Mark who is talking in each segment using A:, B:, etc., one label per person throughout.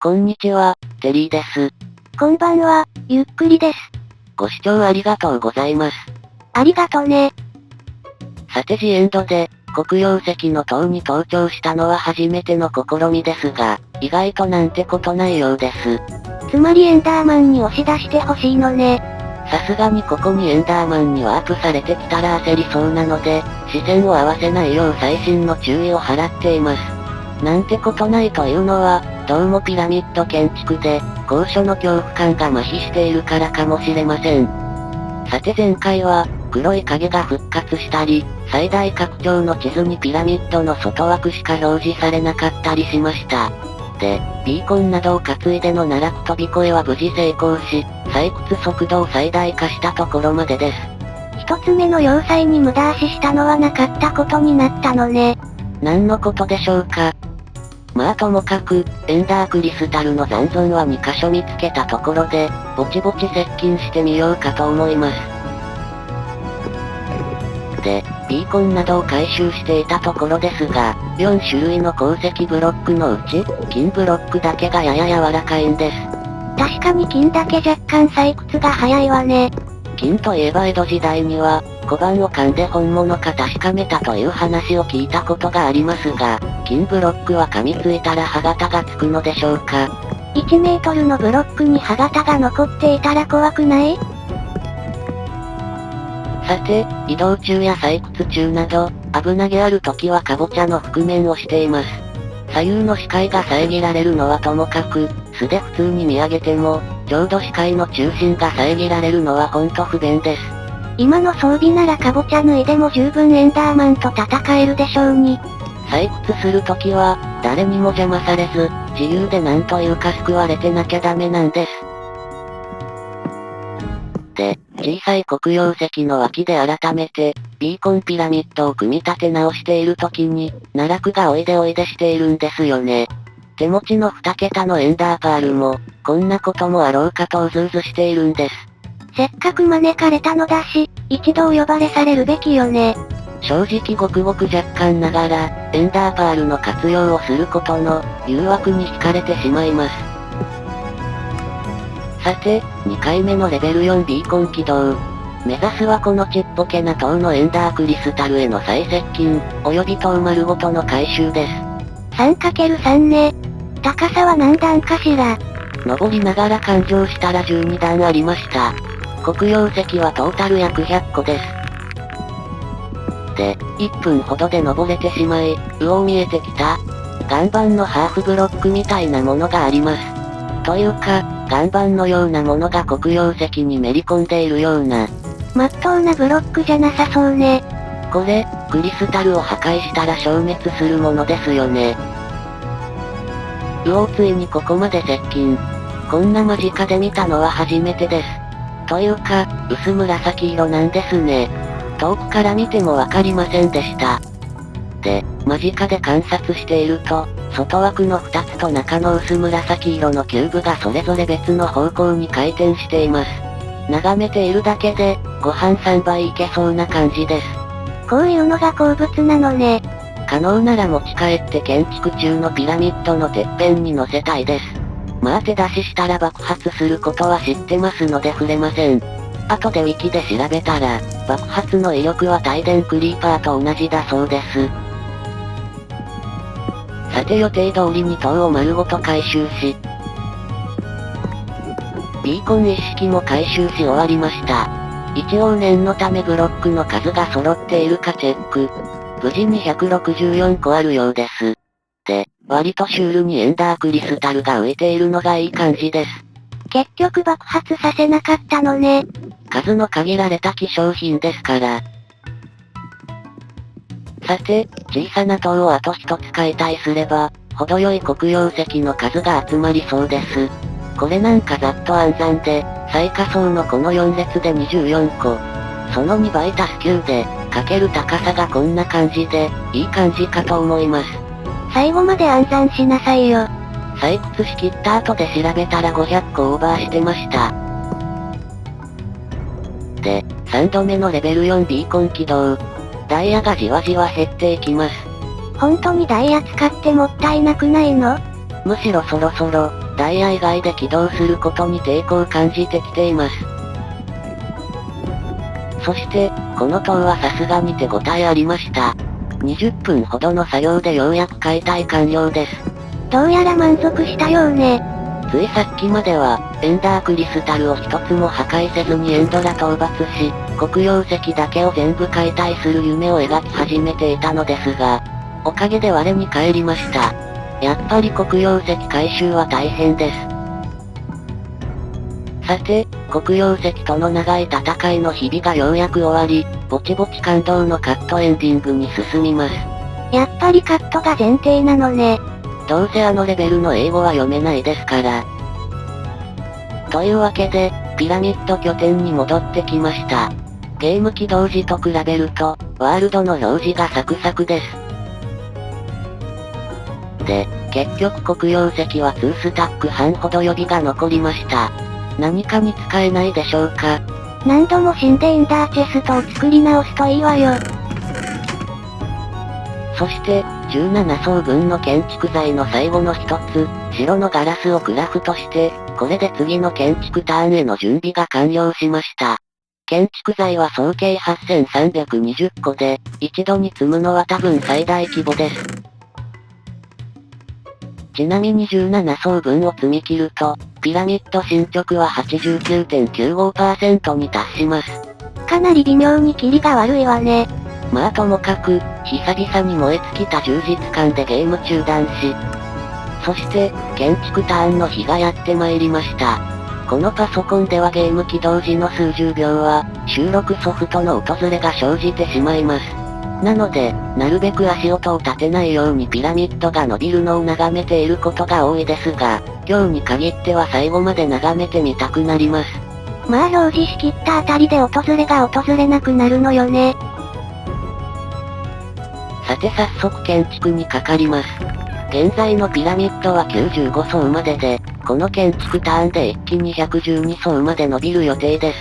A: こんにちは、テリーです。
B: こんばんは、ゆっくりです。
A: ご視聴ありがとうございます。
B: ありがとね。
A: さてジエンドで、黒曜石の塔に登頂したのは初めての試みですが、意外となんてことないようです。
B: つまりエンダーマンに押し出してほしいのね。
A: さすがにここにエンダーマンにワープされてきたら焦りそうなので、視線を合わせないよう細心の注意を払っています。なんてことないというのは、どうもピラミッド建築で、高所の恐怖感が麻痺しているからかもしれません。さて前回は、黒い影が復活したり、最大拡張の地図にピラミッドの外枠しか表示されなかったりしました。で、ビーコンなどを担いでの奈落飛び越えは無事成功し、採掘速度を最大化したところまでです。
B: 一つ目の要塞に無駄足したのはなかったことになったのね。
A: 何のことでしょうか。まあともかく、エンダークリスタルの残存は2箇所見つけたところで、ぼちぼち接近してみようかと思います。で、ビーコンなどを回収していたところですが、4種類の鉱石ブロックのうち、金ブロックだけがやや柔らかいんです。
B: 確かに金だけ若干採掘が早いわね。
A: 金といえば江戸時代には、小判を噛んで本物か確かめたという話を聞いたことがありますが、金ブロックは噛みついたら歯型がつくのでしょうか。
B: 1メートルのブロックに歯型が残っていたら怖くない？
A: さて、移動中や採掘中など、危なげある時はカボチャの覆面をしています。左右の視界が遮られるのはともかく、素で普通に見上げても、ちょうど視界の中心が遮られるのはほんと不便です。
B: 今の装備ならカボチャ脱いでも十分エンダーマンと戦えるでしょうに。
A: 採掘するときは、誰にも邪魔されず、自由でなんというか救われてなきゃダメなんです。で、小さい黒曜石の脇で改めて、ビーコンピラミッドを組み立て直しているときに、奈落がおいでおいでしているんですよね。手持ちの2桁のエンダーパールも、こんなこともあろうかとうずうずしているんです。
B: せっかく招かれたのだし、一度お呼ばれされるべきよね。
A: 正直ごくごく若干ながら、エンダーパールの活用をすることの、誘惑に惹かれてしまいます。さて、2回目のレベル4ビーコン起動。目指すはこのちっぽけな塔のエンダークリスタルへの再接近、及び塔丸ごとの回収です。
B: 3×3 ね。高さは何段かしら。
A: 登りながら環状したら12段ありました。黒曜石はトータル約100個です。で、1分ほどで登れてしまい、見えてきた。岩盤のハーフブロックみたいなものがあります。というか、岩盤のようなものが黒曜石にめり込んでいるような。
B: まっとうなブロックじゃなさそうね。
A: これ、クリスタルを破壊したら消滅するものですよね。ついにここまで接近。こんな間近で見たのは初めてです。というか、薄紫色なんですね。遠くから見てもわかりませんでした。で、間近で観察していると、外枠の2つと中の薄紫色のキューブがそれぞれ別の方向に回転しています。眺めているだけで、ご飯3杯いけそうな感じです。
B: こういうのが鉱物なのね。
A: 可能なら持ち帰って建築中のピラミッドのてっぺんに乗せたいです。まあ手出ししたら爆発することは知ってますので触れません。後でウィキで調べたら、爆発の威力は帯電クリーパーと同じだそうです。さて予定通りに塔を丸ごと回収し、ビーコン一式も回収し終わりました。一応念のためブロックの数が揃っているかチェック。無事に164個あるようです。で、割とシュールにエンダークリスタルが浮いているのがいい感じです。
B: 結局爆発させなかったのね。
A: 数の限られた希少品ですから。さて、小さな塔をあと一つ解体すれば、程よい黒曜石の数が集まりそうです。これなんかざっと暗算で、最下層のこの4列で24個。その2倍足す9で、かける高さがこんな感じで、いい感じかと思います。
B: 最後まで暗算しなさいよ。
A: 採掘しきった後で調べたら500個オーバーしてました。で、3度目のレベル4ビーコン起動。ダイヤがじわじわ減っていきます。
B: 本当にダイヤ使ってもったいなくないの？
A: むしろそろそろ、ダイヤ以外で起動することに抵抗を感じてきています。そして、この塔はさすがに手応えありました。20分ほどの作業でようやく解体完了です。
B: どうやら満足したようね。
A: ついさっきまでは、エンダークリスタルを一つも破壊せずにエンドラ討伐し、黒曜石だけを全部解体する夢を描き始めていたのですが、おかげで我に返りました。やっぱり黒曜石回収は大変です。さて、黒曜石との長い戦いの日々がようやく終わり、ぼちぼち感動のカットエンディングに進みます。
B: やっぱりカットが前提なのね。
A: どうせあのレベルの英語は読めないですから。というわけで、ピラミッド拠点に戻ってきました。ゲーム起動時と比べると、ワールドの表示がサクサクです。で、結局黒曜石は2スタック半ほど予備が残りました。何かに使えないでしょうか。
B: 何度も死んでエンダーチェストを作り直すといいわよ。
A: そして、17層分の建築材の最後の一つ、白のガラスをクラフトして、これで次の建築ターンへの準備が完了しました。建築材は総計8320個で、一度に積むのは多分最大規模です。ちなみに17層分を積み切ると、ピラミッド進捗は 89.95% に達します。
B: かなり微妙にキリが悪いわね。
A: まあともかく、久々に燃え尽きた充実感でゲーム中断し、そして、建築ターンの日がやってまいりました。このパソコンではゲーム起動時の数十秒は、収録ソフトの訪れが生じてしまいます。なので、なるべく足音を立てないようにピラミッドが伸びるのを眺めていることが多いですが、今日に限っては最後まで眺めてみたくなります。
B: まあ表示しきったあたりで訪れが訪れなくなるのよね。
A: さて早速建築にかかります。現在のピラミッドは95層までで、この建築ターンで一気に112層まで伸びる予定です。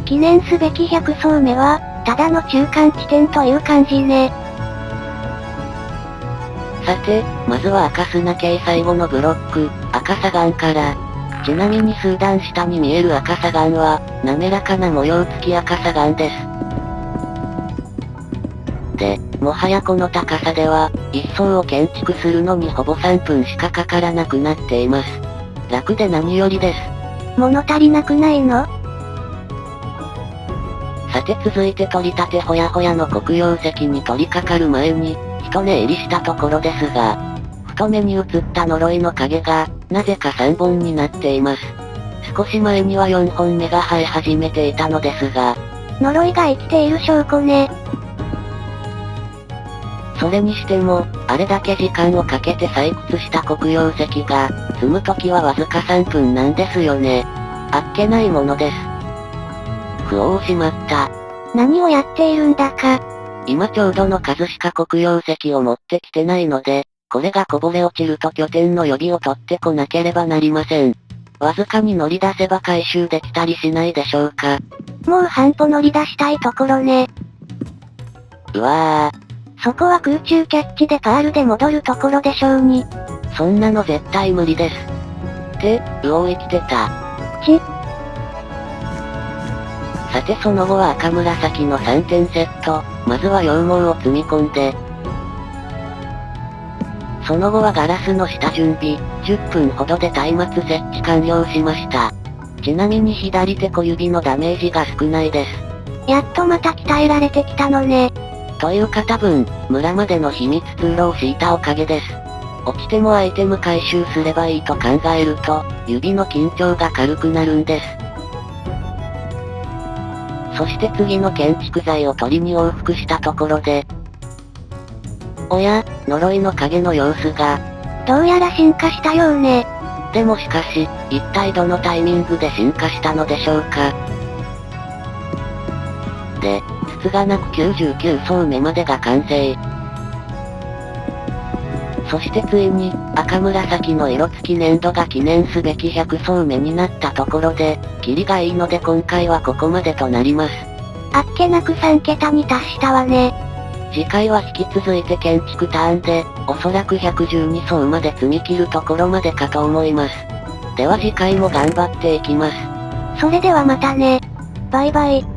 B: 記念すべき100層目は、ただの中間地点という感じね。
A: さて、まずは赤砂系最後のブロック、赤砂岩から。ちなみに数段下に見える赤砂岩は、滑らかな模様付き赤砂岩です。で、もはやこの高さでは、一層を建築するのにほぼ3分しかかからなくなっています。楽で何よりです。
B: 物足りなくないの？
A: さて続いて取り立てほやほやの黒曜石に取り掛かる前に、一寝入りしたところですが、ふと目に映った呪いの影が、なぜか3本になっています。少し前には4本目が生え始めていたのですが、
B: 呪いが生きている証拠ね。
A: それにしても、あれだけ時間をかけて採掘した黒曜石が、積むときはわずか3分なんですよね。あっけないものです。不をしまった。
B: 何をやっているんだか。
A: 今ちょうどの数しか黒曜石を持ってきてないので、これがこぼれ落ちると拠点の予備を取ってこなければなりません。わずかに乗り出せば回収できたりしないでしょうか。
B: もう半歩乗り出したいところね。
A: うわぁ。
B: そこは空中キャッチでパールで戻るところでしょうに。
A: そんなの絶対無理です。って、生きてた。さてその後は赤紫の3点セット、まずは羊毛を積み込んで、その後はガラスの下準備、10分ほどで松明設置完了しました。ちなみに左手小指のダメージが少ないです。
B: やっとまた鍛えられてきたのね。
A: というか多分、村までの秘密通路を敷いたおかげです。落ちてもアイテム回収すればいいと考えると、指の緊張が軽くなるんです。そして次の建築材を取りに往復したところで、おや、呪いの影の様子が、
B: どうやら進化したようね。
A: でもしかし、一体どのタイミングで進化したのでしょうか。で、つつがなく99層目までが完成。そしてついに、赤紫の色付き粘土が記念すべき100層目になったところで、キリがいいので今回はここまでとなります。
B: あっけなく3桁に達したわね。
A: 次回は引き続いて建築ターンで、おそらく112層まで積み切るところまでかと思います。では次回も頑張っていきます。
B: それではまたね。バイバイ。